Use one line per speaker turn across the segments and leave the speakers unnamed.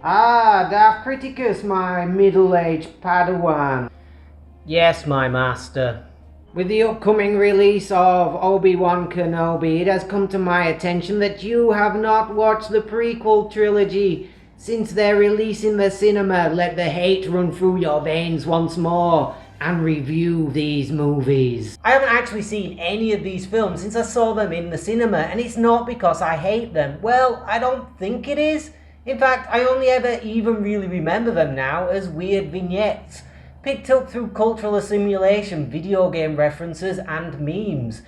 Ah, Darth Criticus, my middle-aged Padawan.
Yes, my master.
With the upcoming release of Obi-Wan Kenobi, it has come to my attention that you have not watched the prequel trilogy. Since their release in the cinema, let the hate run through your veins once more and review these movies.
I haven't actually seen any of these films since I saw them in the cinema, and it's not because I hate them. Well, I don't think it is. In fact, I only ever even really remember them now as weird vignettes, picked up through cultural assimilation, video game references, and memes.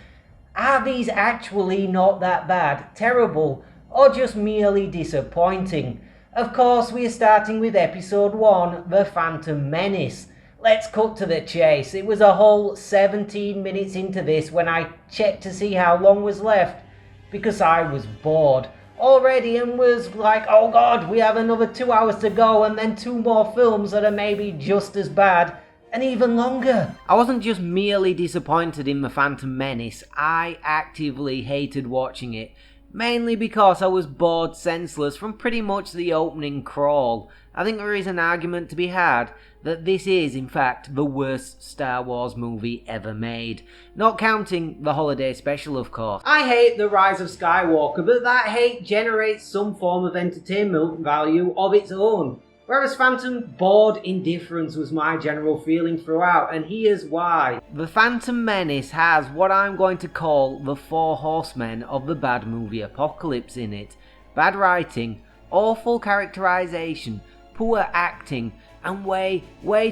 Are these actually not that bad, terrible, or just merely disappointing? Of course, we are starting with episode 1, The Phantom Menace. Let's cut to the chase. It was a whole 17 minutes into this when I checked to see how long was left, because I was bored already and was like, oh god, we have another 2 hours to go and then 2 more films that are maybe just as bad and even longer.
I wasn't just merely disappointed in The Phantom Menace, I actively hated watching it. Mainly because I was bored senseless from pretty much the opening crawl. I think there is an argument to be had that this is, in fact, the worst Star Wars movie ever made. Not counting the holiday special, of course. I hate The Rise of Skywalker, but that hate generates some form of entertainment value of its own. Whereas Phantom, bored indifference was my general feeling throughout, and here's why. The Phantom Menace has what I'm going to call the 4 horsemen of the bad movie apocalypse in it. Bad writing, awful characterization, poor acting, and way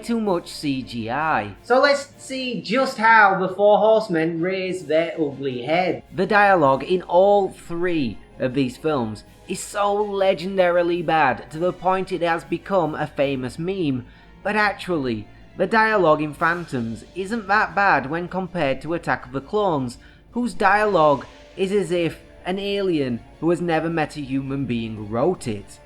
too much CGI. So let's see just how the 4 horsemen raise their ugly head. The dialogue in all 3 of these films is so legendarily bad to the point it has become a famous meme, but actually, the dialogue in Phantoms isn't that bad when compared to Attack of the Clones, whose dialogue is as if an alien who has never met a human being wrote it.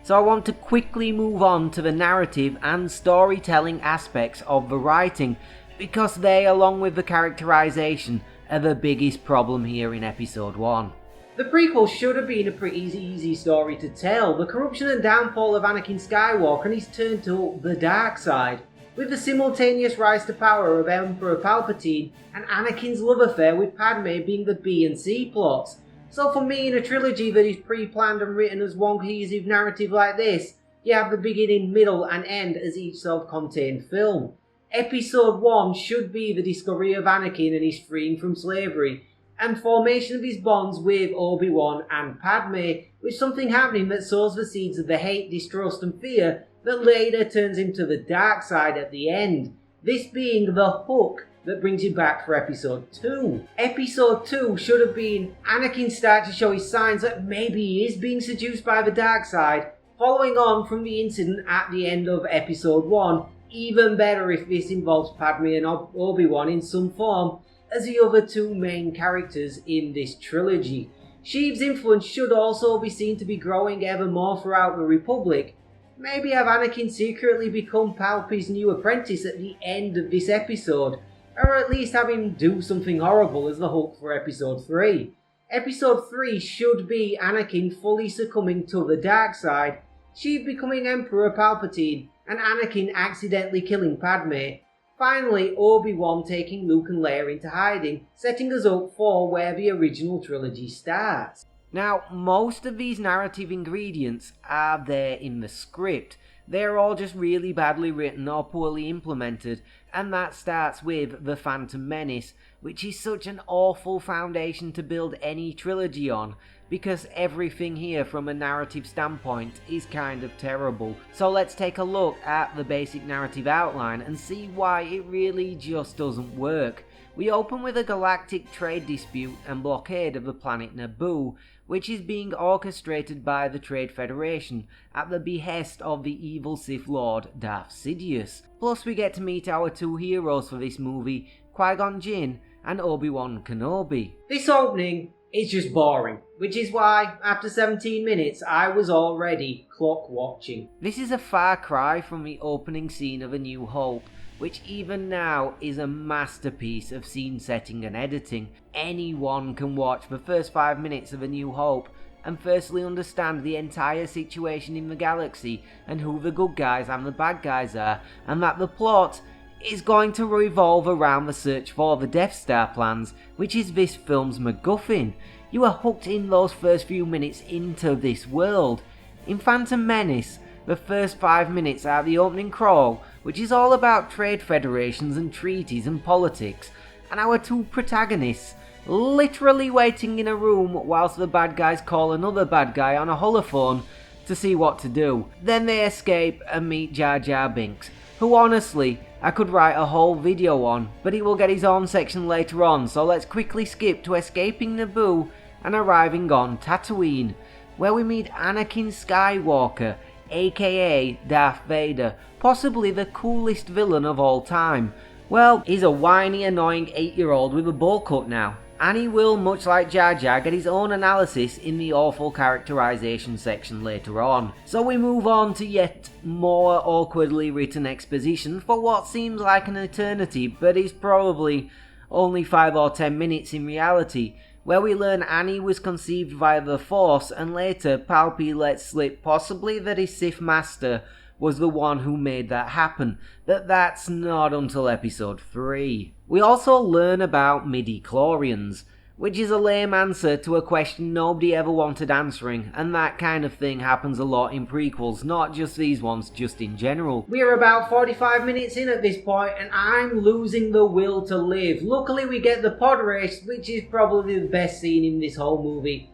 So I want to quickly move on to the narrative and storytelling aspects of the writing, because they, along with the characterization, are the biggest problem here in episode 1. The prequel should have been a pretty easy story to tell. The corruption and downfall of Anakin Skywalker and his turn to the dark side, with the simultaneous rise to power of Emperor Palpatine and Anakin's love affair with Padme being the B and C plots. So for me, in a trilogy that is pre-planned and written as one cohesive narrative like this, you have the beginning, middle and end as each self-contained film. Episode 1 should be the discovery of Anakin and his freeing from slavery, and formation of his bonds with Obi-Wan and Padme, with something happening that sows the seeds of the hate, distrust and fear that later turns him to the dark side at the end. This being the hook that brings you back for episode 2. Episode 2 should have been Anakin start to show his signs that maybe he is being seduced by the dark side, following on from the incident at the end of episode 1. Even better if this involves Padme and Obi-Wan in some form as the other 2 main characters in this trilogy. Sheev's influence should also be seen to be growing ever more throughout the Republic. Maybe have Anakin secretly become Palpy's new apprentice at the end of this episode, or at least have him do something horrible as the hook for episode 3. Episode 3 should be Anakin fully succumbing to the dark side, Sheev becoming Emperor Palpatine, and Anakin accidentally killing Padme. Finally, Obi-Wan taking Luke and Leia into hiding, setting us up for where the original trilogy starts. Now, most of these narrative ingredients are there in the script. They're all just really badly written or poorly implemented, and that starts with The Phantom Menace, which is such an awful foundation to build any trilogy on, because everything here from a narrative standpoint is kind of terrible. So let's take a look at the basic narrative outline and see why it really just doesn't work. We open with a galactic trade dispute and blockade of the planet Naboo, which is being orchestrated by the Trade Federation at the behest of the evil Sith Lord Darth Sidious. Plus we get to meet our 2 heroes for this movie, Qui-Gon Jinn and Obi-Wan Kenobi. This opening is just boring, which is why, after 17 minutes, I was already clock watching. This is a far cry from the opening scene of A New Hope, which even now is a masterpiece of scene setting and editing. Anyone can watch the first 5 minutes of A New Hope and firstly understand the entire situation in the galaxy and who the good guys and the bad guys are, and that the plot is going to revolve around the search for the Death Star plans, which is this film's MacGuffin. You are hooked in those first few minutes into this world. In Phantom Menace, the first 5 minutes are the opening crawl, which is all about trade federations and treaties and politics, and our two protagonists literally waiting in a room whilst the bad guys call another bad guy on a holophone to see what to do. Then they escape and meet Jar Jar Binks, who honestly I could write a whole video on, but he will get his own section later on, so let's quickly skip to escaping Naboo and arriving on Tatooine, where we meet Anakin Skywalker, aka Darth Vader, possibly the coolest villain of all time. Well, he's a whiny, annoying 8-year-old with a bowl cut now, and he will, much like Jar Jar, get his own analysis in the awful characterization section later on. So we move on to yet more awkwardly written exposition for what seems like an eternity, but is probably only 5 or 10 minutes in reality, where we learn Annie was conceived via the Force, and later Palpy lets slip possibly that his Sith Master was the one who made that happen, but that's not until episode 3. We also learn about midi-chlorians, which is a lame answer to a question nobody ever wanted answering, and that kind of thing happens a lot in prequels, not just these ones, just in general. We're about 45 minutes in at this point, and I'm losing the will to live. Luckily we get the pod race, which is probably the best scene in this whole movie,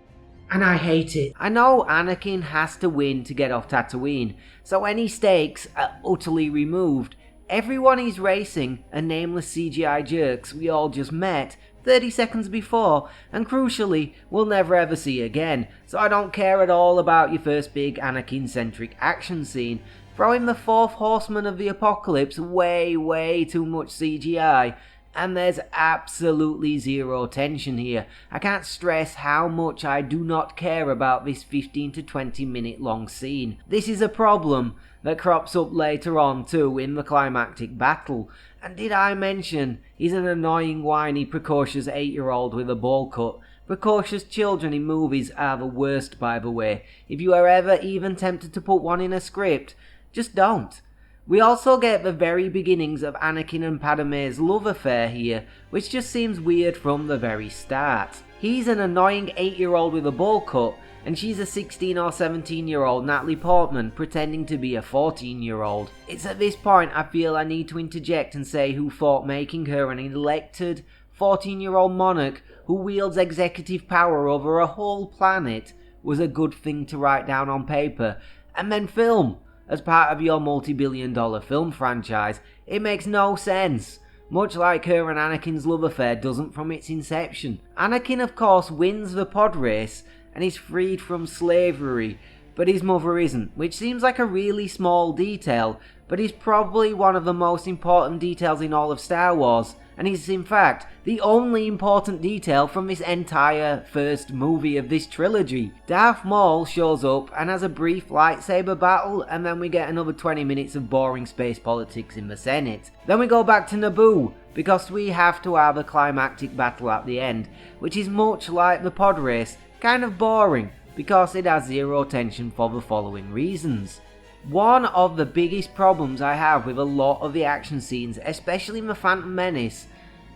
and I hate it. I know Anakin has to win to get off Tatooine, so any stakes are utterly removed. Everyone he's racing are nameless CGI jerks we all just met 30 seconds before, and crucially, we'll never ever see again, so I don't care at all about your first big Anakin-centric action scene. Throw in the fourth horseman of the apocalypse, way too much CGI, and there's absolutely zero tension here. I can't stress how much I do not care about this 15 to 20 minute long scene. This is a problem that crops up later on too in the climactic battle. And did I mention he's an annoying, whiny, precocious 8-year-old with a bowl cut? Precocious children in movies are the worst, by the way. If you are ever even tempted to put one in a script, just don't. We also get the very beginnings of Anakin and Padme's love affair here, which just seems weird from the very start. He's an annoying 8-year-old with a bowl cut, and she's a 16 or 17-year-old Natalie Portman pretending to be a 14-year-old. It's at this point I feel I need to interject and say who thought making her an elected 14-year-old monarch who wields executive power over a whole planet was a good thing to write down on paper and then film as part of your multi-billion-dollar film franchise. It makes no sense. Much like her and Anakin's love affair doesn't from its inception. Anakin of course wins the pod race and is freed from slavery, but his mother isn't, which seems like a really small detail, but is probably one of the most important details in all of Star Wars, and is in fact the only important detail from this entire first movie of this trilogy. Darth Maul shows up and has a brief lightsaber battle, and then we get another 20 minutes of boring space politics in the Senate. Then we go back to Naboo, because we have to have a climactic battle at the end, which is much like the pod race, kind of boring, because it has zero tension for the following reasons. One of the biggest problems I have with a lot of the action scenes, especially in the Phantom Menace,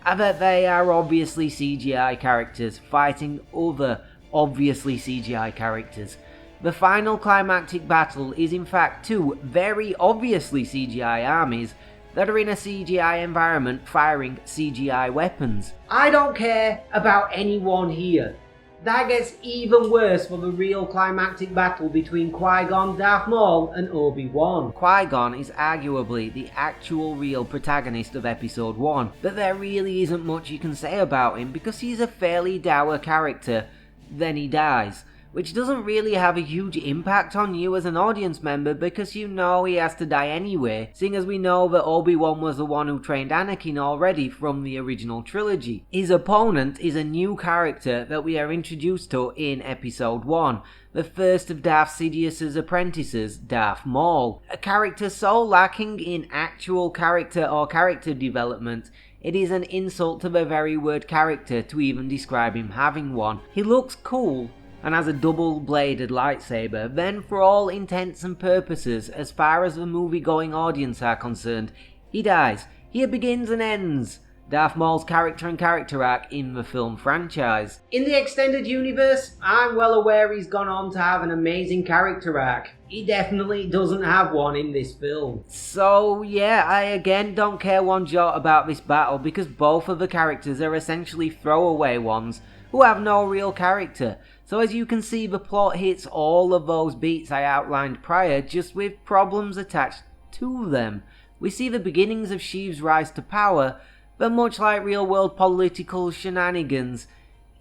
are that they are obviously CGI characters fighting other obviously CGI characters. The final climactic battle is in fact two very obviously CGI armies that are in a CGI environment firing CGI weapons. I don't care about anyone here. That gets even worse for the real climactic battle between Qui-Gon, Darth Maul and Obi-Wan. Qui-Gon is arguably the actual real protagonist of episode 1, but there really isn't much you can say about him because he's a fairly dour character, then he dies, which doesn't really have a huge impact on you as an audience member because you know he has to die anyway, seeing as we know that Obi-Wan was the one who trained Anakin already from the original trilogy. His opponent is a new character that we are introduced to in episode 1, the first of Darth Sidious's apprentices, Darth Maul. A character so lacking in actual character or character development, it is an insult to the very word character to even describe him having one. He looks cool, and has a double-bladed lightsaber, then for all intents and purposes, as far as the movie-going audience are concerned, he dies. Here begins and ends Darth Maul's character and character arc in the film franchise.
In the extended universe, I'm well aware he's gone on to have an amazing character arc. He definitely doesn't have one in this film.
So yeah, I again don't care one jot about this battle because both of the characters are essentially throwaway ones who have no real character. So as you can see, the plot hits all of those beats I outlined prior, just with problems attached to them. We see the beginnings of Sheev's rise to power, but much like real-world political shenanigans,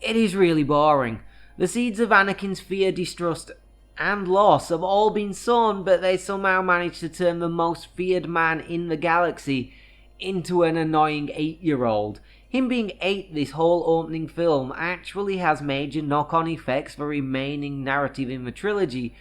it is really boring. The seeds of Anakin's fear, distrust, and loss have all been sown, but they somehow managed to turn the most feared man in the galaxy into an annoying 8-year-old. Him being 8 this whole opening film actually has major knock-on effects for remaining narrative in the trilogy,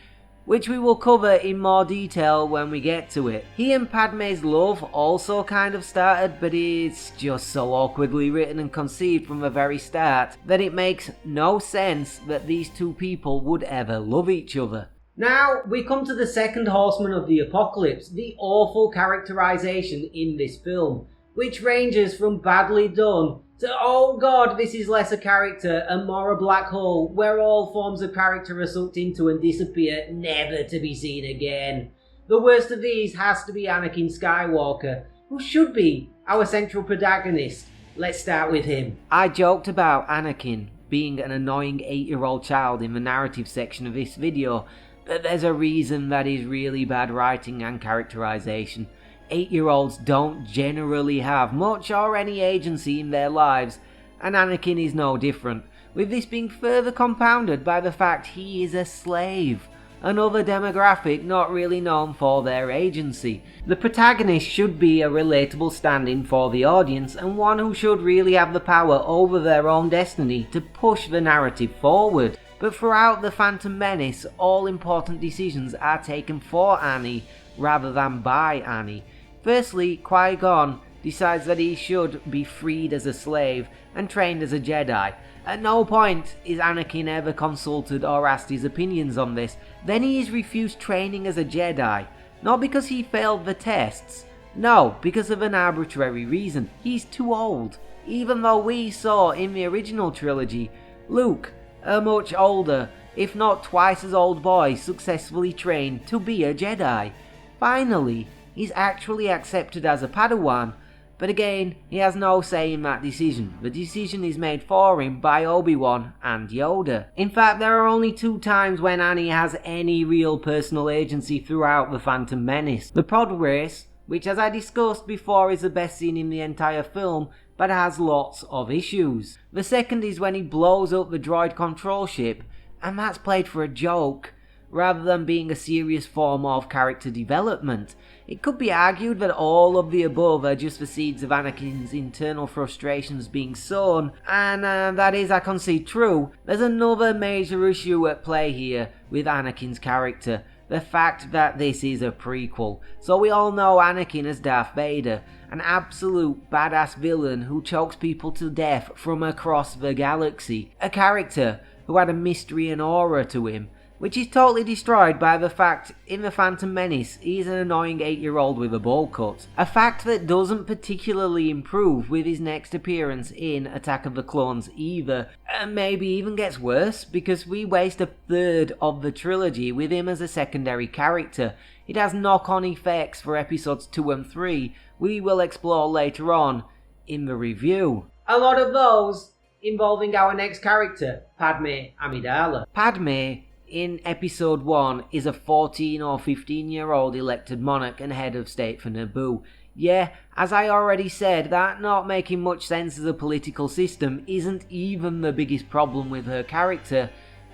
which we will cover in more detail when we get to it. He and Padme's love also kind of started, but it's just so awkwardly written and conceived from the very start that it makes no sense that these two people would ever love each other.
Now, we come to the second horseman of the apocalypse, the awful characterization in this film, which ranges from badly done to, oh god, this is less a character and more a black hole where all forms of character are sucked into and disappear, never to be seen again. The worst of these has to be Anakin Skywalker, who should be our central protagonist. Let's start with him.
I joked about Anakin being an annoying 8-year-old child in the narrative section of this video, but there's a reason that is really bad writing and characterization. 8-year-olds don't generally have much or any agency in their lives, and Anakin is no different, with this being further compounded by the fact he is a slave, another demographic not really known for their agency. The protagonist should be a relatable stand-in for the audience, and one who should really have the power over their own destiny to push the narrative forward. But throughout The Phantom Menace, all important decisions are taken for Annie rather than by Annie. Firstly, Qui-Gon decides that he should be freed as a slave and trained as a Jedi. At no point is Anakin ever consulted or asked his opinions on this. Then he is refused training as a Jedi, not because he failed the tests, no, because of an arbitrary reason. He's too old, even though we saw in the original trilogy, Luke, a much older, if not twice as old boy, successfully trained to be a Jedi. Finally, he's actually accepted as a Padawan, but again, he has no say in that decision. The decision is made for him by Obi-Wan and Yoda. In fact, there are only 2 times when Annie has any real personal agency throughout The Phantom Menace. The pod race, which as I discussed before is the best scene in the entire film, but has lots of issues. The second is when he blows up the droid control ship, and that's played for a joke, rather than being a serious form of character development. It could be argued that all of the above are just the seeds of Anakin's internal frustrations being sown, and that is, I concede, true. There's another major issue at play here with Anakin's character, the fact that this is a prequel. So we all know Anakin as Darth Vader, an absolute badass villain who chokes people to death from across the galaxy. A character who had a mystery and aura to him, which is totally destroyed by the fact in The Phantom Menace he's an annoying 8-year-old with a bowl cut. A fact that doesn't particularly improve with his next appearance in Attack of the Clones either, and maybe even gets worse because we waste a third of the trilogy with him as a secondary character. It has knock-on effects for episodes 2 and 3 we will explore later on in the review.
A lot of those involving our next character, Padme Amidala.
Padme in episode 1 is a 14 or 15-year-old elected monarch and head of state for Naboo. Yeah, as I already said, that not making much sense as a political system isn't even the biggest problem with her character,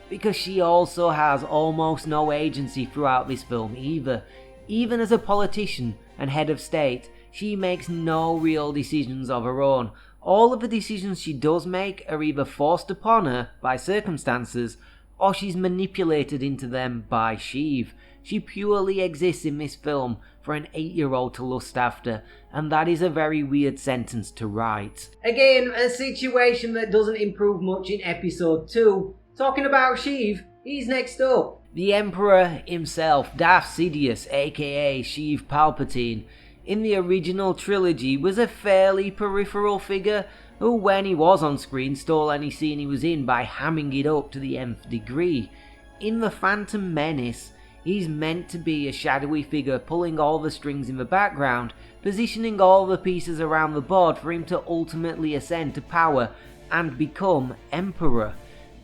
because she also has almost no agency throughout this film either. Even as a politician and head of state, she makes no real decisions of her own. All of the decisions she does make are either forced upon her by circumstances, or she's manipulated into them by Sheev. She purely exists in this film for an 8-year-old to lust after, and that is a very weird sentence to write.
Again, a situation that doesn't improve much in episode 2, Talking about Sheev, he's next up.
The Emperor himself, Darth Sidious, aka Sheev Palpatine, in the original trilogy was a fairly peripheral figure who, when he was on screen, stole any scene he was in by hamming it up to the nth degree. In The Phantom Menace, he's meant to be a shadowy figure pulling all the strings in the background, positioning all the pieces around the board for him to ultimately ascend to power and become Emperor.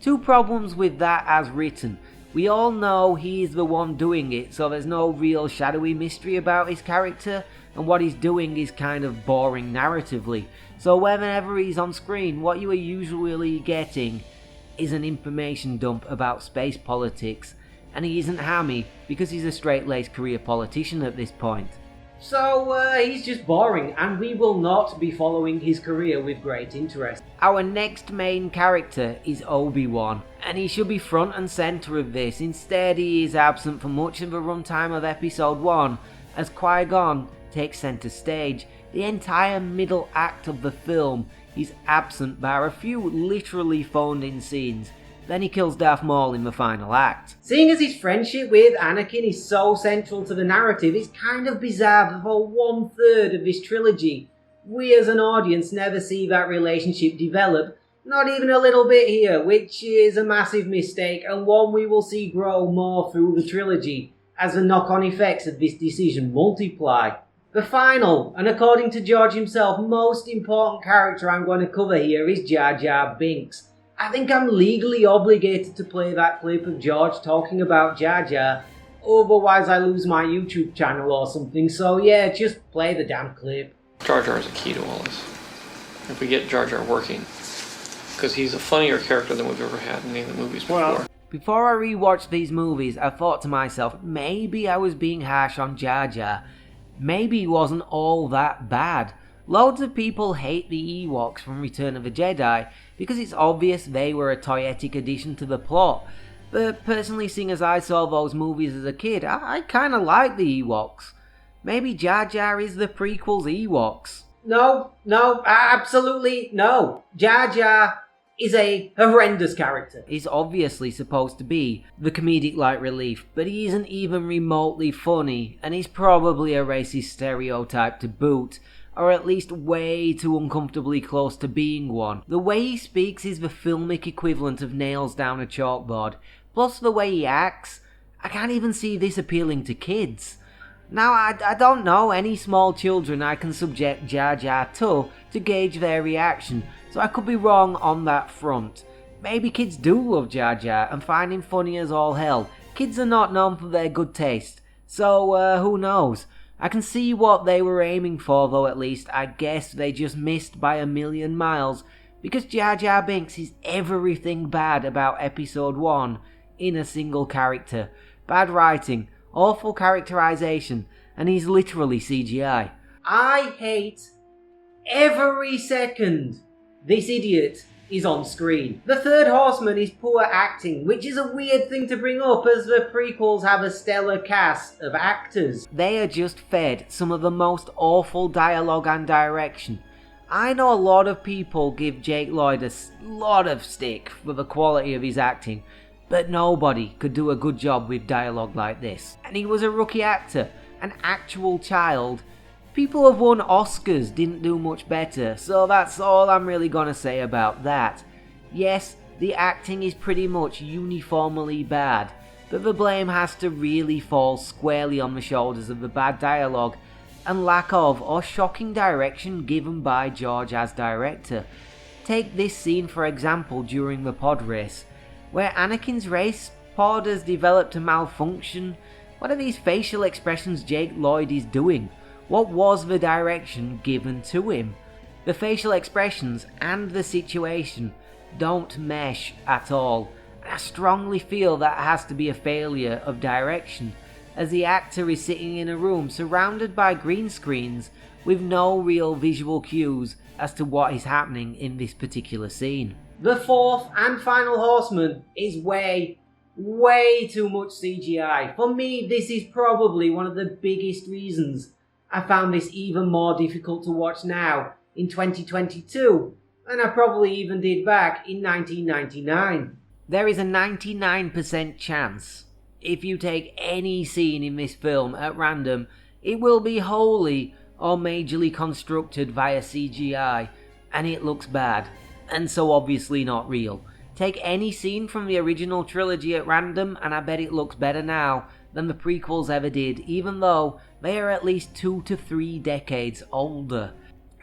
Two problems with that as written. We all know he is the one doing it, so there's no real shadowy mystery about his character, and what he's doing is kind of boring narratively. So whenever he's on screen, what you are usually getting is an information dump about space politics, and he isn't hammy because he's a straight-laced career politician at this point.
So, he's just boring, and we will not be following his career with great interest.
Our next main character is Obi-Wan, and he should be front and centre of this. Instead, he is absent for much of the runtime of Episode 1, as Qui-Gon takes centre stage. The entire middle act of the film, he's absent bar a few literally phoned-in scenes. Then he kills Darth Maul in the final act.
Seeing as his friendship with Anakin is so central to the narrative, it's kind of bizarre that for 1/3 of this trilogy, we as an audience never see that relationship develop, not even a little bit here, which is a massive mistake and one we will see grow more through the trilogy as the knock-on effects of this decision multiply. The final, and according to George himself, most important character I'm going to cover here is Jar Jar Binks. I think I'm legally obligated to play that clip of George talking about Jar Jar, otherwise I lose my YouTube channel or something, so yeah, just play the damn clip.
Jar Jar is a key to all this. If we get Jar Jar working, because he's a funnier character than we've ever had in any of the movies before.
Before I rewatched these movies, I thought to myself, maybe I was being harsh on Jar Jar. Maybe he wasn't all that bad. Loads of people hate the Ewoks from Return of the Jedi because it's obvious they were a toyetic addition to the plot. But personally, seeing as I saw those movies as a kid, I kinda like the Ewoks. Maybe Jar Jar is the prequel's Ewoks.
No, absolutely no. Jar Jar is a horrendous character.
He's obviously supposed to be the comedic light relief, but he isn't even remotely funny, and he's probably a racist stereotype to boot, or at least way too uncomfortably close to being one. The way he speaks is the filmic equivalent of nails down a chalkboard, plus the way he acts, I can't even see this appealing to kids. Now, I don't know any small children I can subject Jar Jar to gauge their reaction, so I could be wrong on that front. Maybe kids do love Jar Jar and find him funny as all hell. Kids are not known for their good taste, so who knows? I can see what they were aiming for, though at least I guess they just missed by a million miles, because Jar Jar Binks is everything bad about Episode 1 in a single character. Bad writing, awful characterization, and he's literally CGI.
I hate every second this idiot is on screen. The Third Horseman is poor acting, which is a weird thing to bring up as the prequels have a stellar cast of actors.
They are just fed some of the most awful dialogue and direction. I know a lot of people give Jake Lloyd a lot of stick for the quality of his acting, but nobody could do a good job with dialogue like this. And he was a rookie actor, an actual child. People who have won Oscars didn't do much better, so that's all I'm really gonna say about that. Yes, the acting is pretty much uniformly bad, but the blame has to really fall squarely on the shoulders of the bad dialogue and lack of or shocking direction given by George as director. Take this scene for example during the pod race, where Anakin's race pod has developed a malfunction. What are these facial expressions Jake Lloyd is doing? What was the direction given to him? The facial expressions and the situation don't mesh at all. I strongly feel that has to be a failure of direction, as the actor is sitting in a room surrounded by green screens with no real visual cues as to what is happening in this particular scene.
The fourth and final Horseman is way too much CGI. For me, this is probably one of the biggest reasons I found this even more difficult to watch now in 2022 than I probably even did back in 1999.
There is a 99% chance, if you take any scene in this film at random, it will be wholly or majorly constructed via CGI, and it looks bad, and so obviously not real. Take any scene from the original trilogy at random, and I bet it looks better now than the prequels ever did, even though they are at least 2 to 3 decades older.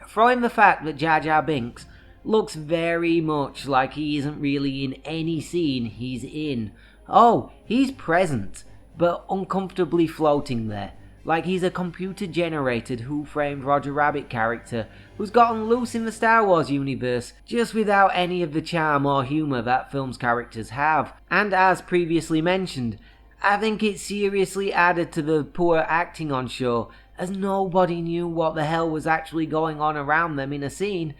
Throw in the fact that Jar Jar Binks looks very much like he isn't really in any scene he's in. Oh, he's present, but uncomfortably floating there, like he's a computer-generated Who Framed Roger Rabbit character who's gotten loose in the Star Wars universe, just without any of the charm or humour that film's characters have. And as previously mentioned, I think it seriously added to the poor acting on show, as nobody knew what the hell was actually going on around them in a scene,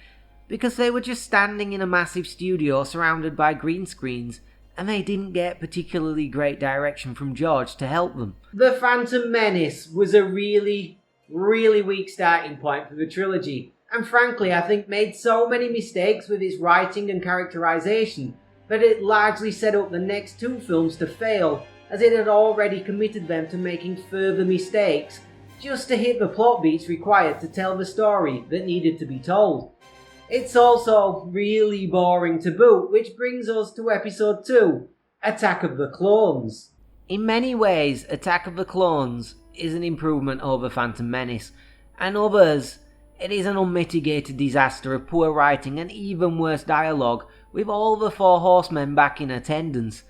because they were just standing in a massive studio surrounded by green screens, and they didn't get particularly great direction from George to help them.
The Phantom Menace was a really weak starting point for the trilogy, and frankly I think made so many mistakes with its writing and characterization that it largely set up the next 2 films to fail, as it had already committed them to making further mistakes just to hit the plot beats required to tell the story that needed to be told. It's also really boring to boot, which brings us to episode 2, Attack of the Clones.
In many ways, Attack of the Clones is an improvement over Phantom Menace, and others, it is an unmitigated disaster of poor writing and even worse dialogue, with all the 4 horsemen back in attendance.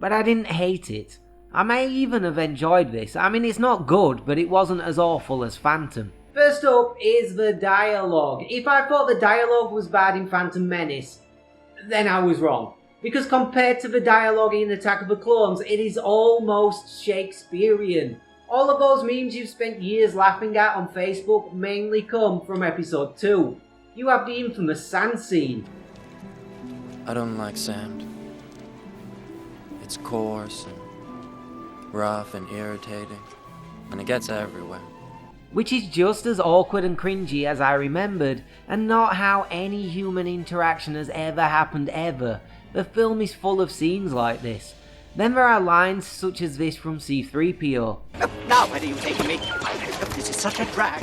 But I didn't hate it. I may even have enjoyed this. I mean, it's not good, but it wasn't as awful as Phantom.
First up is the dialogue. If I thought the dialogue was bad in Phantom Menace, then I was wrong. Because compared to the dialogue in Attack of the Clones, it is almost Shakespearean. All of those memes you've spent years laughing at on Facebook mainly come from episode 2. You have the infamous sand scene.
I don't like sand. It's coarse and rough and irritating, and it gets everywhere.
Which is just as awkward and cringy as I remembered, and not how any human interaction has ever happened ever. The film is full of scenes like this. Then there are lines such as this from C-3PO.
Now where are you taking me? This is such a drag.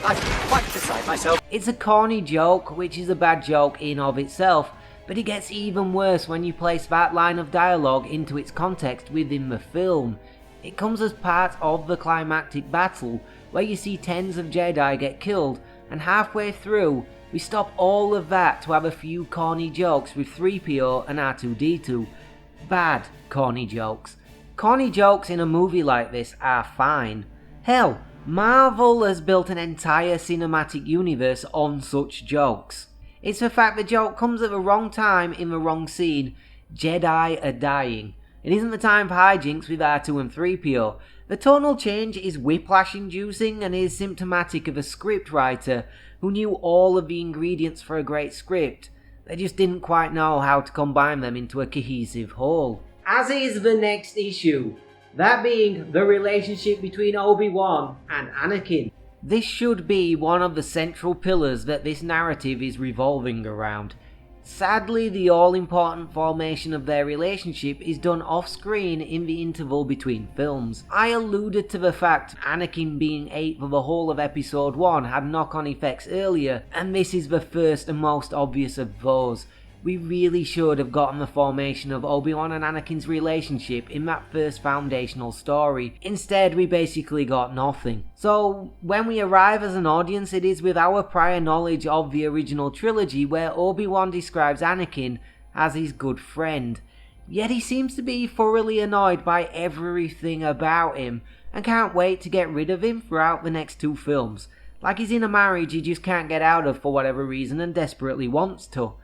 I'm quite beside myself.
It's a corny joke, which is a bad joke in of itself, but it gets even worse when you place that line of dialogue into its context within the film. It comes as part of the climactic battle, where you see tens of Jedi get killed, and halfway through, we stop all of that to have a few corny jokes with 3PO and R2-D2. Bad corny jokes. Corny jokes in a movie like this are fine. Hell, Marvel has built an entire cinematic universe on such jokes. It's the fact the joke comes at the wrong time in the wrong scene. Jedi are dying. It isn't the time for hijinks with R2 and 3PO. The tonal change is whiplash-inducing and is symptomatic of a script writer who knew all of the ingredients for a great script. They just didn't quite know how to combine them into a cohesive whole.
As is the next issue, that being the relationship between Obi-Wan and Anakin.
This should be one of the central pillars that this narrative is revolving around. Sadly, the all-important formation of their relationship is done off-screen in the interval between films. I alluded to the fact Anakin being 8 for the whole of episode 1 had knock-on effects earlier, and this is the first and most obvious of those. We really should have gotten the formation of Obi-Wan and Anakin's relationship in that first foundational story. Instead, we basically got nothing. So, when we arrive as an audience, it is with our prior knowledge of the original trilogy where Obi-Wan describes Anakin as his good friend. Yet he seems to be thoroughly annoyed by everything about him, and can't wait to get rid of him throughout the next 2 films. Like he's in a marriage he just can't get out of for whatever reason and desperately wants to.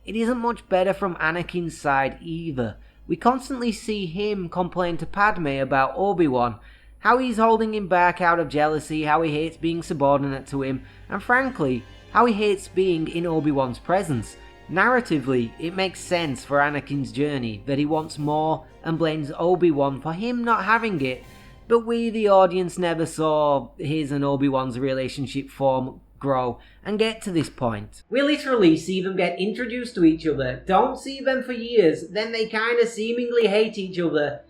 It isn't much better from Anakin's side either. We constantly see him complain to Padme about Obi-Wan, how he's holding him back out of jealousy, how he hates being subordinate to him, and frankly, how he hates being in Obi-Wan's presence. Narratively, it makes sense for Anakin's journey that he wants more and blames Obi-Wan for him not having it, but we, the audience, never saw his and Obi-Wan's relationship form grow, and get to this point.
We literally see them get introduced to each other, don't see them for years, then they kinda seemingly hate each other,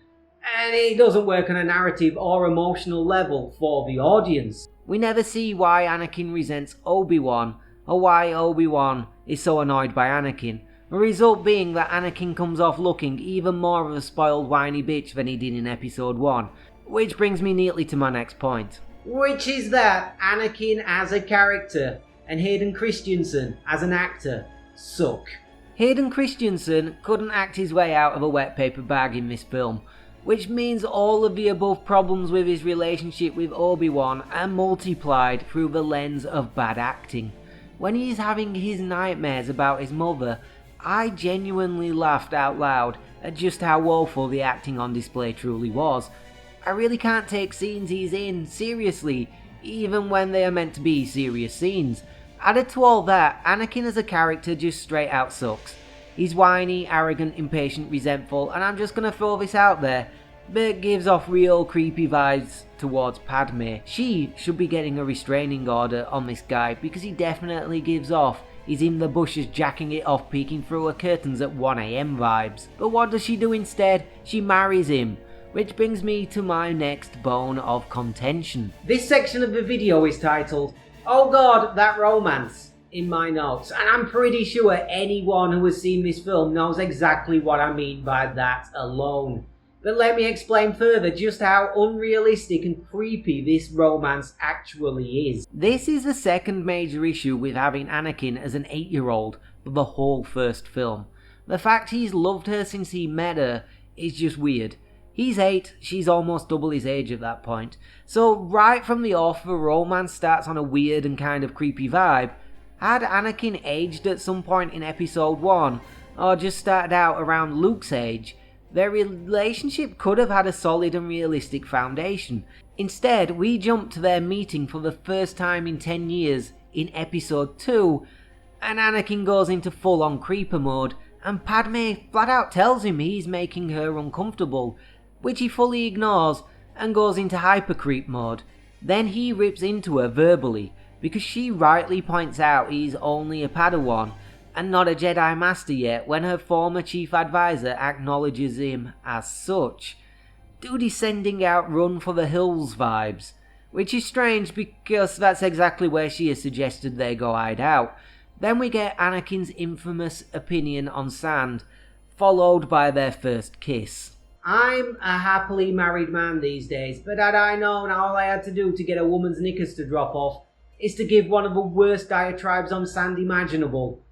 and it doesn't work on a narrative or emotional level for the audience.
We never see why Anakin resents Obi-Wan, or why Obi-Wan is so annoyed by Anakin, the result being that Anakin comes off looking even more of a spoiled whiny bitch than he did in episode 1, which brings me neatly to my next point.
Which is that Anakin as a character and Hayden Christensen as an actor suck.
Hayden Christensen couldn't act his way out of a wet paper bag in this film, which means all of the above problems with his relationship with Obi-Wan are multiplied through the lens of bad acting. When he's having his nightmares about his mother, I genuinely laughed out loud at just how woeful the acting on display truly was. I really can't take scenes he's in seriously, even when they are meant to be serious scenes. Added to all that, Anakin as a character just straight out sucks. He's whiny, arrogant, impatient, resentful, and I'm just gonna throw this out there, but gives off real creepy vibes towards Padme. She should be getting a restraining order on this guy because he definitely gives off he's in the bushes jacking it off peeking through her curtains at 1 AM vibes. But what does she do instead? She marries him. Which brings me to my next bone of contention.
This section of the video is titled, "Oh God, that romance," in my notes, and I'm pretty sure anyone who has seen this film knows exactly what I mean by that alone. But let me explain further just how unrealistic and creepy this romance actually is.
This is the second major issue with having Anakin as an 8-year-old for the whole first film. The fact he's loved her since he met her is just weird. He's 8, she's almost double his age at that point. So right from the off, the romance starts on a weird and kind of creepy vibe. Had Anakin aged at some point in episode 1, or just started out around Luke's age, their relationship could have had a solid and realistic foundation. Instead, we jump to their meeting for the first time in 10 years in episode 2, and Anakin goes into full-on creeper mode, and Padme flat out tells him he's making her uncomfortable, which he fully ignores and goes into hyper-creep mode. Then he rips into her verbally, because she rightly points out he's only a Padawan and not a Jedi Master yet when her former chief advisor acknowledges him as such. Dude is sending out Run for the Hills vibes, which is strange because that's exactly where she has suggested they go hide out. Then we get Anakin's infamous opinion on sand, followed by their first kiss.
I'm a happily married man these days, but had I known all I had to do to get a woman's knickers to drop off is to give one of the worst diatribes on sand imaginable,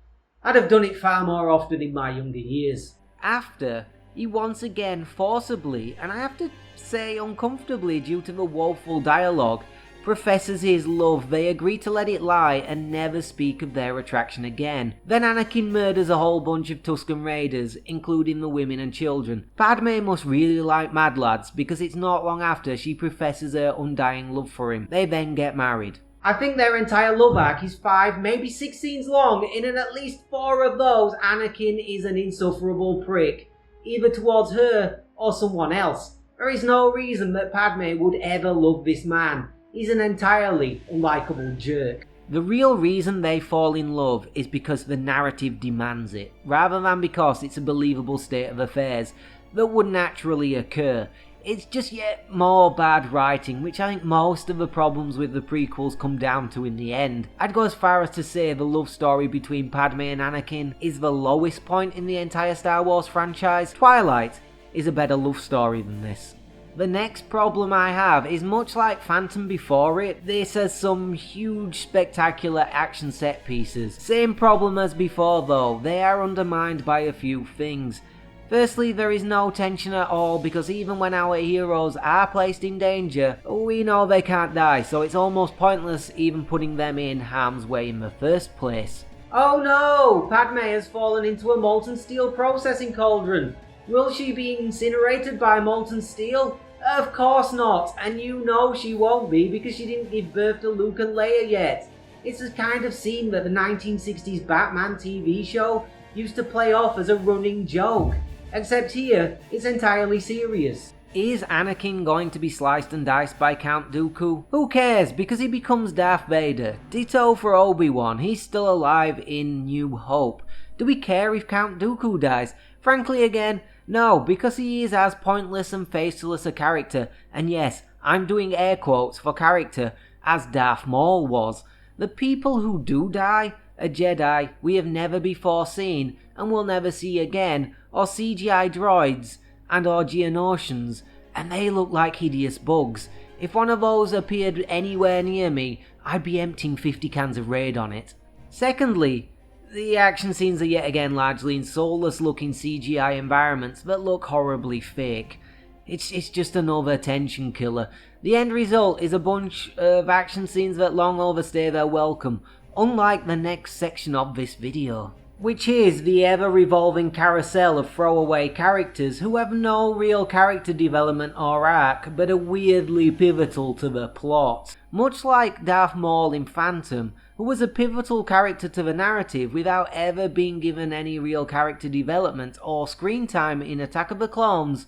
I'd have done it far more often in my younger years.
After, he once again forcibly, and I have to say uncomfortably due to the woeful dialogue, professes his love. They agree to let it lie and never speak of their attraction again. Then Anakin murders a whole bunch of Tusken Raiders, including the women and children. Padme must really like Mad Lads because it's not long after she professes her undying love for him. They then get married.
I think their entire love arc is 5, maybe 6 scenes long, and in at least 4 of those, Anakin is an insufferable prick, either towards her or someone else. There is no reason that Padme would ever love this man. He's an entirely unlikable jerk.
The real reason they fall in love is because the narrative demands it, rather than because it's a believable state of affairs that would naturally occur. It's just yet more bad writing, which I think most of the problems with the prequels come down to in the end. I'd go as far as to say the love story between Padme and Anakin is the lowest point in the entire Star Wars franchise. Twilight is a better love story than this. The next problem I have is much like Phantom before it, this has some huge spectacular action set pieces. Same problem as before though, they are undermined by a few things. Firstly, there is no tension at all because even when our heroes are placed in danger, we know they can't die, so it's almost pointless even putting them in harm's way in the first place.
Oh no! Padme has fallen into a molten steel processing cauldron. Will she be incinerated by molten steel? Of course not, and you know she won't be because she didn't give birth to Luke and Leia yet. It's the kind of scene that the 1960s Batman TV show used to play off as a running joke, except here it's entirely serious.
Is Anakin going to be sliced and diced by Count Dooku? Who cares, because he becomes Darth Vader. Ditto for Obi-Wan, he's still alive in New Hope. Do we care if Count Dooku dies? Frankly again, no, because he is as pointless and faceless a character, and yes, I'm doing air quotes for character, as Darth Maul was. The people who do die are Jedi we have never before seen, and will never see again, or CGI droids, and or Geonosians, and they look like hideous bugs. If one of those appeared anywhere near me, I'd be emptying 50 cans of Raid on it. Secondly, the action scenes are yet again largely in soulless looking CGI environments that look horribly fake. It's just another tension killer. The end result is a bunch of action scenes that long overstay their welcome, unlike the next section of this video, which is the ever-revolving carousel of throwaway characters who have no real character development or arc, but are weirdly pivotal to the plot. Much like Darth Maul in Phantom, who was a pivotal character to the narrative without ever being given any real character development or screen time in Attack of the Clones,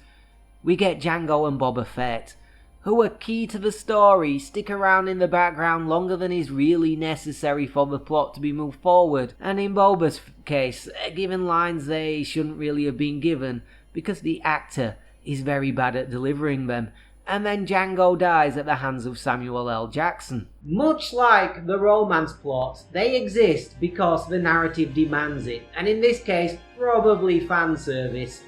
we get Jango and Boba Fett, who are key to the story, stick around in the background longer than is really necessary for the plot to be moved forward, and in Boba's case, given lines they shouldn't really have been given, because the actor is very bad at delivering them, and then Jango dies at the hands of Samuel L. Jackson. Much like the romance plots, they exist because the narrative demands it, and in this case, probably fan service.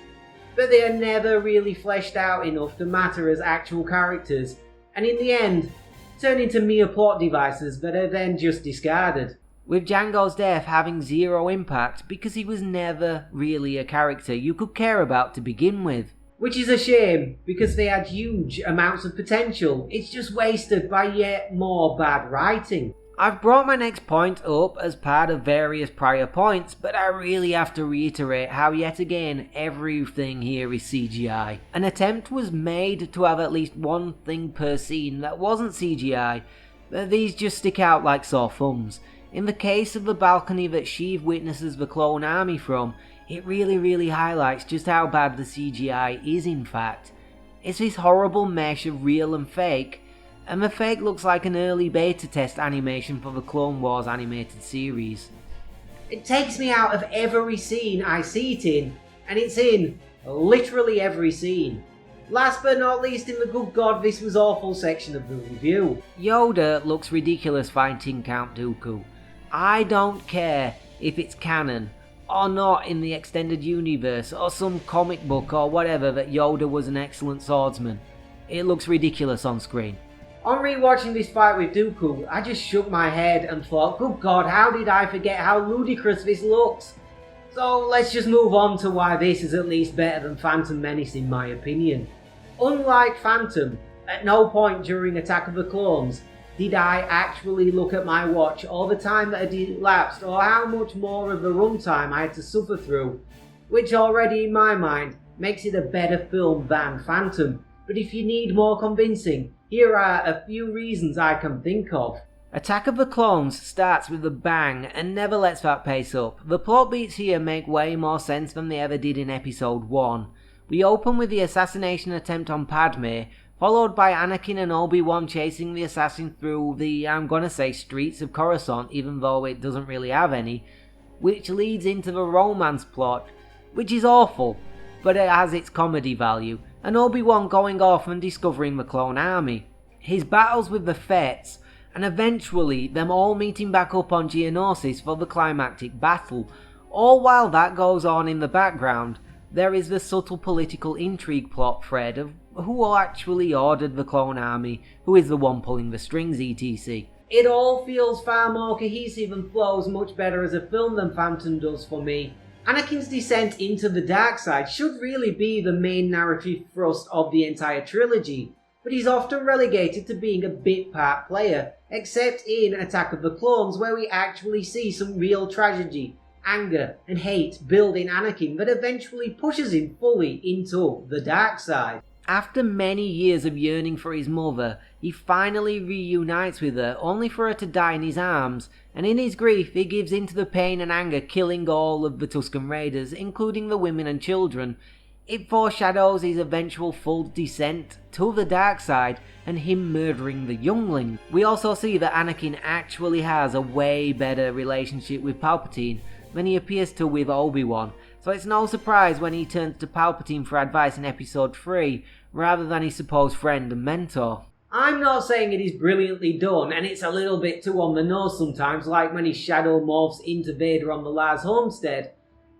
But they are never really fleshed out enough to matter as actual characters, and in the end, turn into mere plot devices that are then just discarded. With Jango's death having zero impact because he was never really a character you could care about to begin with. Which is a shame, because they had huge amounts of potential. It's just wasted by yet more bad writing. I've brought my next point up as part of various prior points, but I really have to reiterate how yet again everything here is CGI. An attempt was made to have at least one thing per scene that wasn't CGI, but these just stick out like sore thumbs. In the case of the balcony that Sheev witnesses the clone army from, it really highlights just how bad the CGI is in fact. It's this horrible mesh of real and fake, and the fake looks like an early beta test animation for the Clone Wars animated series. It takes me out of every scene I see it in, and it's in literally every scene. Last but not least in the good god this was awful section of the review. Yoda looks ridiculous fighting Count Dooku. I don't care if it's canon or not in the extended universe or some comic book or whatever that Yoda was an excellent swordsman. It looks ridiculous on screen. On rewatching this fight with Dooku, I just shook my head and thought, good god, how did I forget how ludicrous this looks? So let's just move on to why this is at least better than Phantom Menace in my opinion. Unlike Phantom, at no point during Attack of the Clones did I actually look at my watch or the time that had elapsed or how much more of the runtime I had to suffer through, which already in my mind makes it a better film than Phantom. But if you need more convincing, here are a few reasons I can think of. Attack of the Clones starts with a bang and never lets that pace up. The plot beats here make way more sense than they ever did in episode 1. We open with the assassination attempt on Padme, followed by Anakin and Obi-Wan chasing the assassin through the, I'm gonna say, streets of Coruscant, even though it doesn't really have any, which leads into the romance plot, which is awful, but it has its comedy value, and Obi-Wan going off and discovering the clone army, his battles with the Fets, and eventually them all meeting back up on Geonosis for the climactic battle. All while that goes on in the background, there is the subtle political intrigue plot thread of who actually ordered the clone army, who is the one pulling the strings, etc. It all feels far more cohesive and flows much better as a film than Phantom does for me. Anakin's descent into the dark side should really be the main narrative thrust of the entire trilogy, but he's often relegated to being a bit part player, except in Attack of the Clones where we actually see some real tragedy, anger and hate build in Anakin that eventually pushes him fully into the dark side. After many years of yearning for his mother, he finally reunites with her, only for her to die in his arms, and in his grief he gives in to the pain and anger, killing all of the Tusken Raiders, including the women and children. It foreshadows his eventual full descent to the dark side and him murdering the youngling. We also see that Anakin actually has a way better relationship with Palpatine than he appears to with Obi-Wan, so it's no surprise when he turns to Palpatine for advice in episode 3 rather than his supposed friend and mentor.
I'm not saying it is brilliantly done, and it's a little bit too on the nose sometimes, like when his shadow morphs into Vader on the Lars Homestead,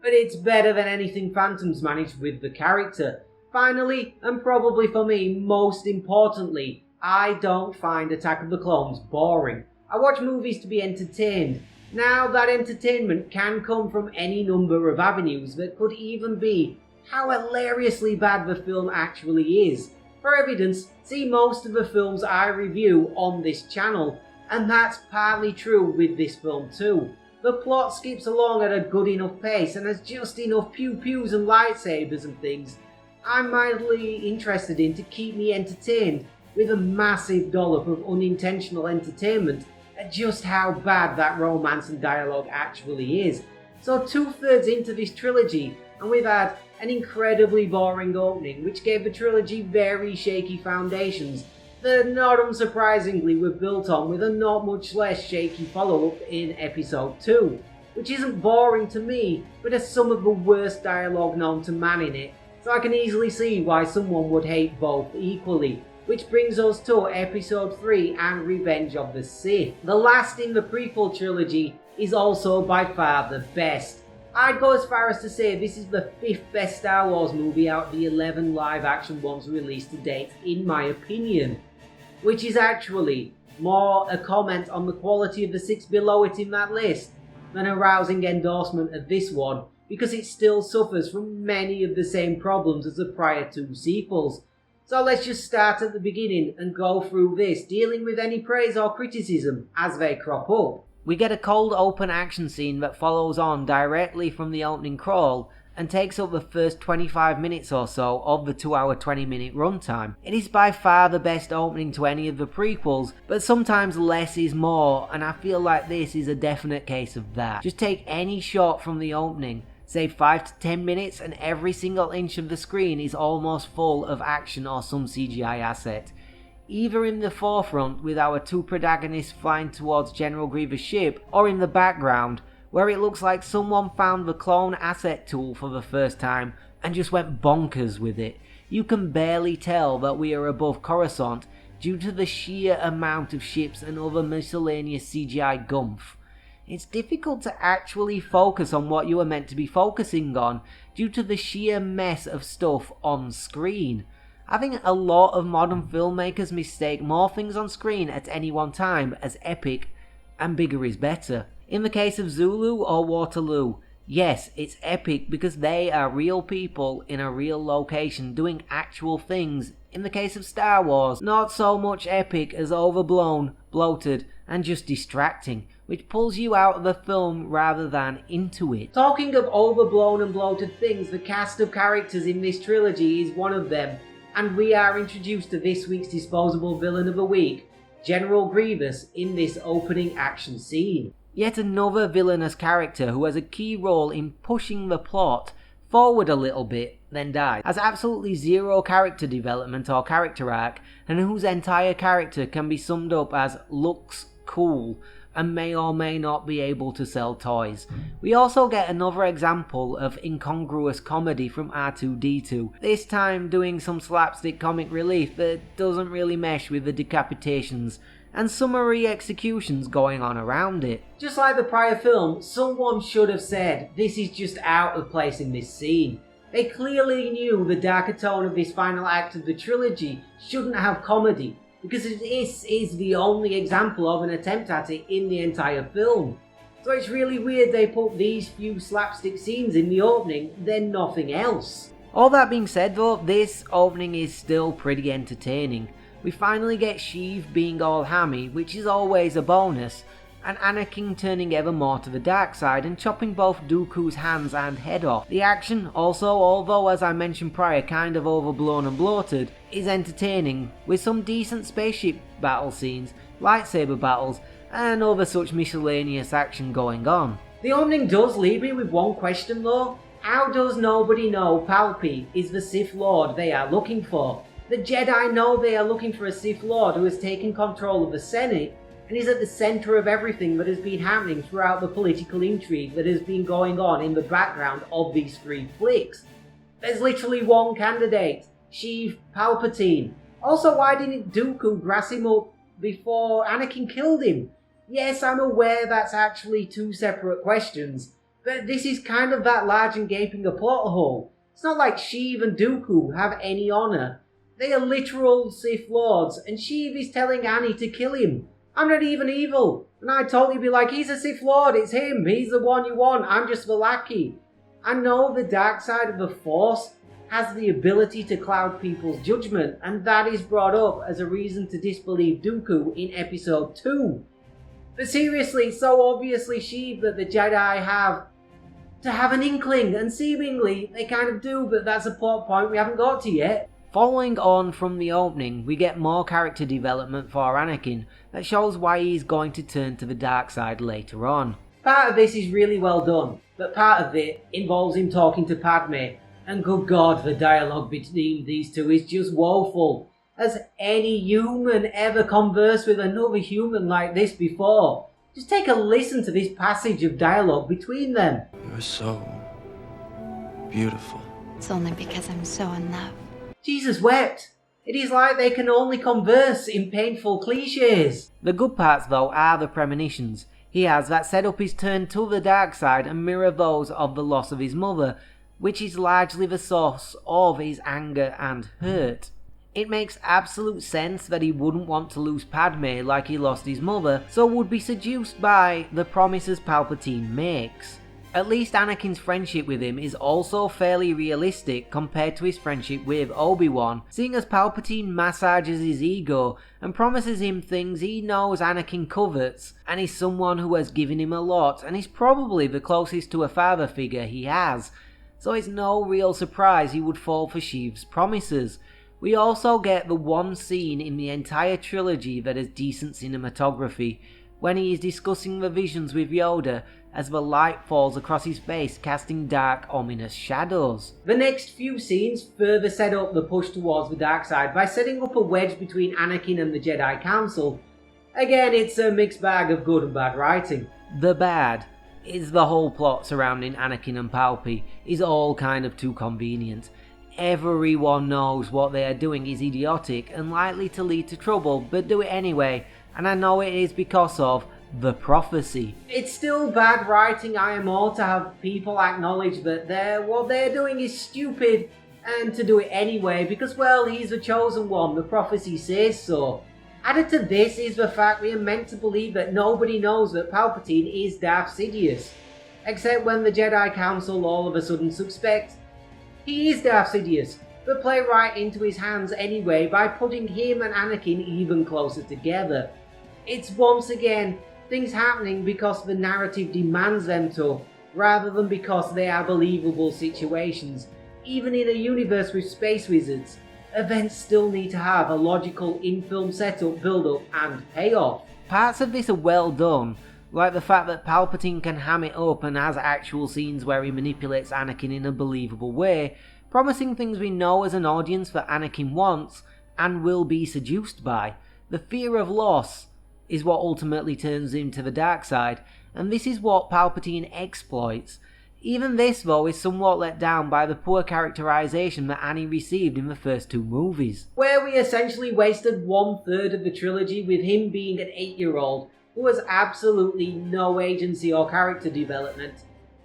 but it's better than anything Phantom's managed with the character. Finally, and probably for me most importantly, I don't find Attack of the Clones boring. I watch movies to be entertained. Now, that entertainment can come from any number of avenues that could even be how hilariously bad the film actually is. For evidence, see most of the films I review on this channel, and that's partly true with this film too. The plot skips along at a good enough pace and has just enough pew-pews and lightsabers and things I'm mildly interested in to keep me entertained, with a massive dollop of unintentional entertainment at just how bad that romance and dialogue actually is. So 2/3 into this trilogy, and we've had an incredibly boring opening which gave the trilogy very shaky foundations that not unsurprisingly were built on with a not much less shaky follow-up in episode 2, which isn't boring to me but has some of the worst dialogue known to man in it, so I can easily see why someone would hate both equally. Which brings us to episode 3 and Revenge of the Sith. The last in the prequel trilogy is also by far the best. I'd go as far as to say this is the 5th best Star Wars movie out of the 11 live action ones released to date, in my opinion. Which is actually more a comment on the quality of the 6 below it in that list than a rousing endorsement of this one, because it still suffers from many of the same problems as the prior 2 sequels. So let's just start at the beginning and go through this, dealing with any praise or criticism as they crop up.
We get a cold open action scene that follows on directly from the opening crawl and takes up the first 25 minutes or so of the 2-hour 20-minute runtime. It is by far the best opening to any of the prequels, but sometimes less is more, and I feel like this is a definite case of that. Just take any shot from the opening, say 5 to 10 minutes, and every single inch of the screen is almost full of action or some CGI asset. Either in the forefront with our 2 protagonists flying towards General Grievous' ship, or in the background where it looks like someone found the clone asset tool for the first time and just went bonkers with it. You can barely tell that we are above Coruscant due to the sheer amount of ships and other miscellaneous CGI gumph. It's difficult to actually focus on what you are meant to be focusing on due to the sheer mess of stuff on screen. I think a lot of modern filmmakers mistake more things on screen at any one time as epic, and bigger is better. In the case of Zulu or Waterloo, yes, it's epic because they are real people in a real location doing actual things. In the case of Star Wars, not so much epic as overblown, bloated, and just distracting, which pulls you out of the film rather than into it.
Talking of overblown and bloated things, the cast of characters in this trilogy is one of them, and we are introduced to this week's disposable villain of the week, General Grievous, in this opening action scene.
Yet another villainous character who has a key role in pushing the plot forward a little bit, then dies, has absolutely zero character development or character arc, and whose entire character can be summed up as looks cool and may or may not be able to sell toys. We also get another example of incongruous comedy from R2-D2, this time doing some slapstick comic relief that doesn't really mesh with the decapitations and summary executions going on around it.
Just like the prior film, someone should have said, this is just out of place in this scene. They clearly knew the darker tone of this final act of the trilogy shouldn't have comedy, because this is the only example of an attempt at it in the entire film. So it's really weird they put these few slapstick scenes in the opening, then nothing else.
All that being said though, this opening is still pretty entertaining. We finally get Sheev being all hammy, which is always a bonus, and Anakin turning ever more to the dark side and chopping both Dooku's hands and head off. The action also, although as I mentioned prior kind of overblown and bloated, is entertaining, with some decent spaceship battle scenes, lightsaber battles, and other such miscellaneous action going on.
The opening does leave me with one question though. How does nobody know Palpy is the Sith Lord they are looking for? The Jedi know they are looking for a Sith Lord who has taken control of the Senate and is at the center of everything that has been happening throughout the political intrigue that has been going on in the background of these 3 flicks. There's literally one candidate, Sheev Palpatine. Also, why didn't Dooku grass him up before Anakin killed him? Yes, I'm aware that's actually 2 separate questions, but this is kind of that large and gaping a plot hole. It's not like Sheev and Dooku have any honor. They are literal Sith Lords, and Sheev is telling Annie to kill him. I'm not even evil, and I'd totally be like, he's a Sith Lord, it's him, he's the one you want, I'm just the lackey. I know the dark side of the Force has the ability to cloud people's judgment, and that is brought up as a reason to disbelieve Dooku in Episode 2. But seriously, it's so obviously Sheev that the Jedi have to have an inkling, and seemingly they kind of do, but that's a plot point we haven't got to yet.
Following on from the opening, we get more character development for Anakin that shows why he's going to turn to the dark side later on.
Part of this is really well done, but part of it involves him talking to Padme, and good God, the dialogue between these two is just woeful. Has any human ever conversed with another human like this before? Just take a listen to this passage of dialogue between them.
You're so beautiful.
It's only because I'm so in love.
Jesus wept. It is like they can only converse in painful cliches.
The good parts though are the premonitions he has that set up his turn to the dark side and mirror those of the loss of his mother, which is largely the source of his anger and hurt. It makes absolute sense that he wouldn't want to lose Padme like he lost his mother, so would be seduced by the promises Palpatine makes. At least Anakin's friendship with him is also fairly realistic compared to his friendship with Obi-Wan, seeing as Palpatine massages his ego and promises him things he knows Anakin covets, and is someone who has given him a lot and is probably the closest to a father figure he has, so it's no real surprise he would fall for Sheev's promises. We also get the one scene in the entire trilogy that has decent cinematography, when he is discussing the visions with Yoda as the light falls across his face, casting dark, ominous shadows.
The next few scenes further set up the push towards the dark side by setting up a wedge between Anakin and the Jedi Council. Again, it's a mixed bag of good and bad writing.
The bad is the whole plot surrounding Anakin and Palpy is all kind of too convenient. Everyone knows what they are doing is idiotic and likely to lead to trouble, but do it anyway, and I know it is because of the prophecy.
It's still bad writing IMO to have people acknowledge that what they're doing is stupid, and to do it anyway because, well, he's the chosen one, the prophecy says so. Added to this is the fact we are meant to believe that nobody knows that Palpatine is Darth Sidious, except when the Jedi Council all of a sudden suspect he is Darth Sidious, but play right into his hands anyway by putting him and Anakin even closer together. It's once again things happening because the narrative demands them to, rather than because they are believable situations. Even in a universe with space wizards, events still need to have a logical in-film setup, build-up and payoff.
Parts of this are well done, like the fact that Palpatine can ham it up and has actual scenes where he manipulates Anakin in a believable way, promising things we know as an audience that Anakin wants and will be seduced by. The fear of loss is what ultimately turns him to the dark side, and this is what Palpatine exploits. Even this, though, is somewhat let down by the poor characterization that Annie received in the first 2 movies.
Where we essentially wasted 1/3 of the trilogy with him being an 8-year-old who has absolutely no agency or character development,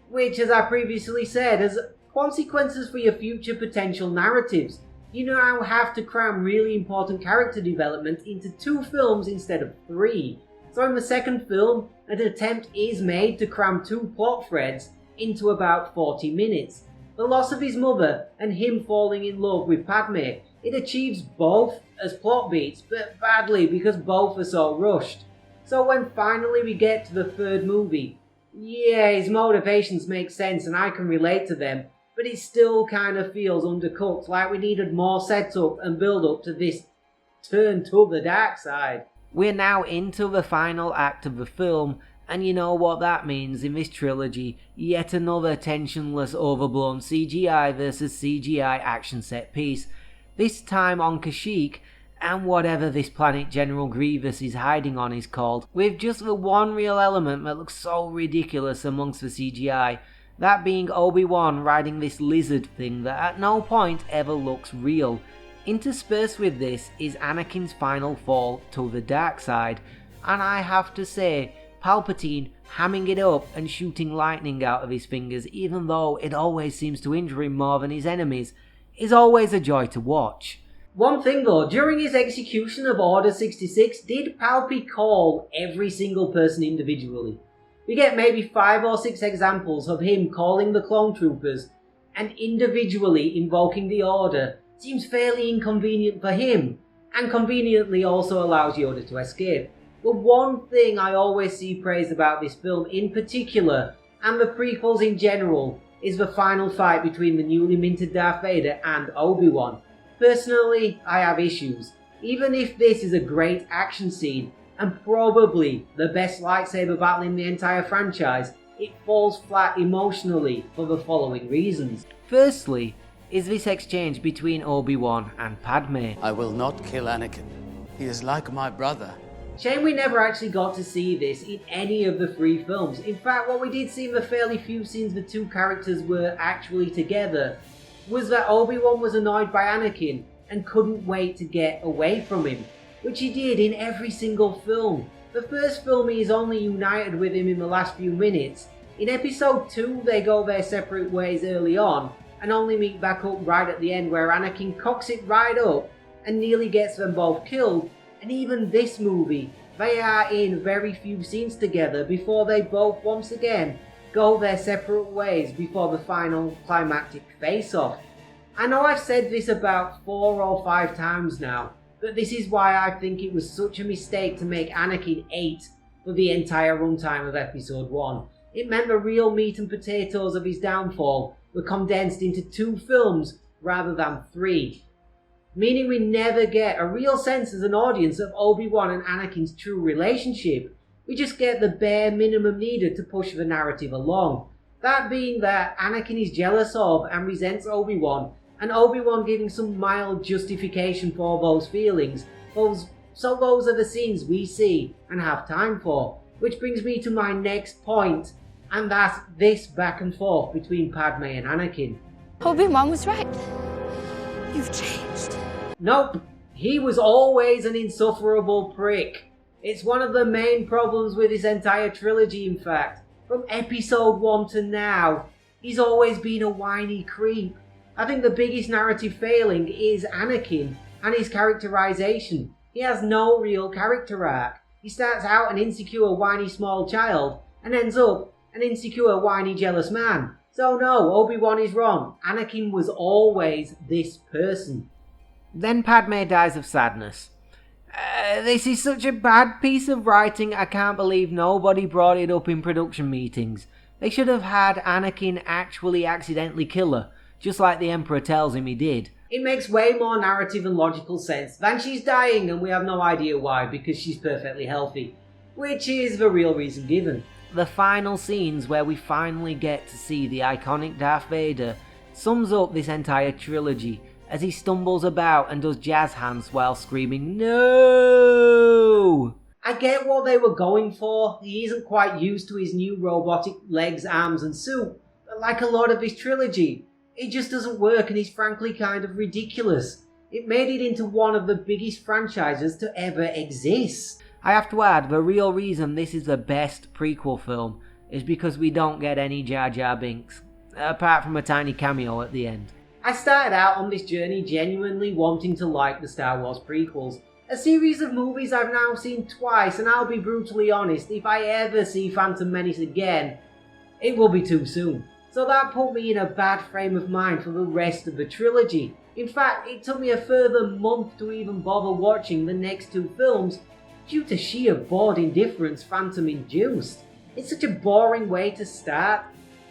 which, as I previously said, has consequences for your future potential narratives. You now have to cram really important character development into 2 films instead of 3. So in the second film, an attempt is made to cram 2 plot threads into about 40 minutes. The loss of his mother and him falling in love with Padme. It achieves both as plot beats, but badly because both are so rushed. So when finally we get to the 3rd movie, yeah, his motivations make sense and I can relate to them, but it still kind of feels undercooked, like we needed more setup and build up to this turn to the dark side.
We're now into the final act of the film, And you know what that means in this trilogy, yet another tensionless, overblown CGI versus CGI action set piece, this time on Kashyyyk, and whatever this planet General Grievous is hiding on is called, with just the one real element that looks so ridiculous amongst the CGI, that being Obi-Wan riding this lizard thing that at no point ever looks real. Interspersed with this is Anakin's final fall to the dark side, and I have to say, Palpatine hamming it up and shooting lightning out of his fingers, even though it always seems to injure him more than his enemies, is always a joy to watch.
One thing though, during his execution of Order 66, did Palpy call every single person individually? We get maybe 5 or 6 examples of him calling the clone troopers, and individually invoking the Order seems fairly inconvenient for him, and conveniently also allows Yoda to escape. But one thing I always see praised about this film in particular, and the prequels in general, is the final fight between the newly minted Darth Vader and Obi-Wan. Personally, I have issues. Even if this is a great action scene, and probably the best lightsaber battle in the entire franchise, it falls flat emotionally for the following reasons.
Firstly, is this exchange between Obi-Wan and Padme.
I will not kill Anakin. He is like my brother.
Shame we never actually got to see this in any of the 3 films. In fact, what we did see in the fairly few scenes the 2 characters were actually together was that Obi-Wan was annoyed by Anakin and couldn't wait to get away from him, which he did in every single film. The first film he is only united with him in the last few minutes. In episode 2 they go their separate ways early on and only meet back up right at the end where Anakin cocks it right up and nearly gets them both killed. And even this movie, they are in very few scenes together before they both once again go their separate ways before the final climactic face-off. I know I've said this about 4 or 5 times now, but this is why I think it was such a mistake to make Anakin 8 for the entire runtime of episode 1. It meant the real meat and potatoes of his downfall were condensed into 2 films rather than 3. Meaning we never get a real sense as an audience of Obi-Wan and Anakin's true relationship. We just get the bare minimum needed to push the narrative along. That being that Anakin is jealous of and resents Obi-Wan, and Obi-Wan giving some mild justification for those feelings. Those are the scenes we see and have time for. Which brings me to my next point, and that's this back and forth between Padme and Anakin.
Obi-Wan was right. You've changed.
Nope, he was always an insufferable prick. It's one of the main problems with this entire trilogy, in fact. From episode 1 to now, he's always been a whiny creep. I think the biggest narrative failing is Anakin and his characterization. He has no real character arc. He starts out an insecure, whiny small child and ends up an insecure, whiny, jealous man. So no, Obi-Wan is wrong. Anakin was always this person.
Then Padme dies of sadness. This is such a bad piece of writing, I can't believe nobody brought it up in production meetings. They should have had Anakin actually accidentally kill her, just like the Emperor tells him he did.
It makes way more narrative and logical sense than she's dying and we have no idea why because she's perfectly healthy, which is the real reason given.
The final scenes where we finally get to see the iconic Darth Vader sums up this entire trilogy as he stumbles about and does jazz hands while screaming, "No!"
I get what they were going for. He isn't quite used to his new robotic legs, arms and suit, but like a lot of his trilogy, it just doesn't work and is frankly kind of ridiculous. It made it into one of the biggest franchises to ever exist.
I have to add, the real reason this is the best prequel film is because we don't get any Jar Jar Binks, apart from a tiny cameo at the end.
I started out on this journey genuinely wanting to like the Star Wars prequels, a series of movies I've now seen twice, and I'll be brutally honest, if I ever see Phantom Menace again, it will be too soon. So that put me in a bad frame of mind for the rest of the trilogy. In fact, it took me a further month to even bother watching the next 2 films due to sheer bored indifference Phantom induced. It's such a boring way to start.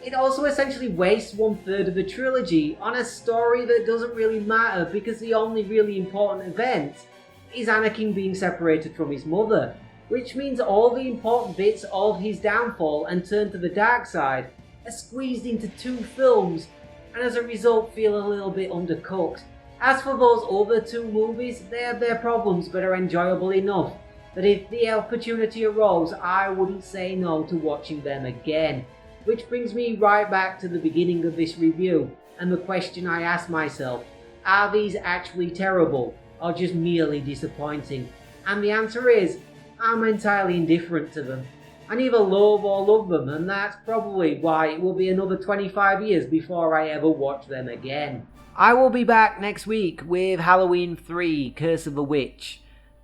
It also essentially wastes 1/3 of the trilogy on a story that doesn't really matter because the only really important event is Anakin being separated from his mother, which means all the important bits of his downfall and turn to the dark side are squeezed into 2 films, and as a result feel a little bit undercooked. As for those other 2 movies, they have their problems but are enjoyable enough that if the opportunity arose, I wouldn't say no to watching them again. Which brings me right back to the beginning of this review, and the question I asked myself: are these actually terrible, or just merely disappointing? And the answer is, I'm entirely indifferent to them. I neither love or love them, and that's probably why it will be another 25 years before I ever watch them again.
I will be back next week with Halloween 3 Curse of the Witch,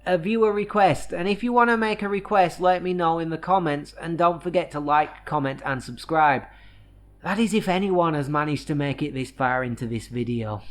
a viewer request, and if you want to make a request, let me know in the comments, and don't forget to like, comment and subscribe. That is if anyone has managed to make it this far into this video.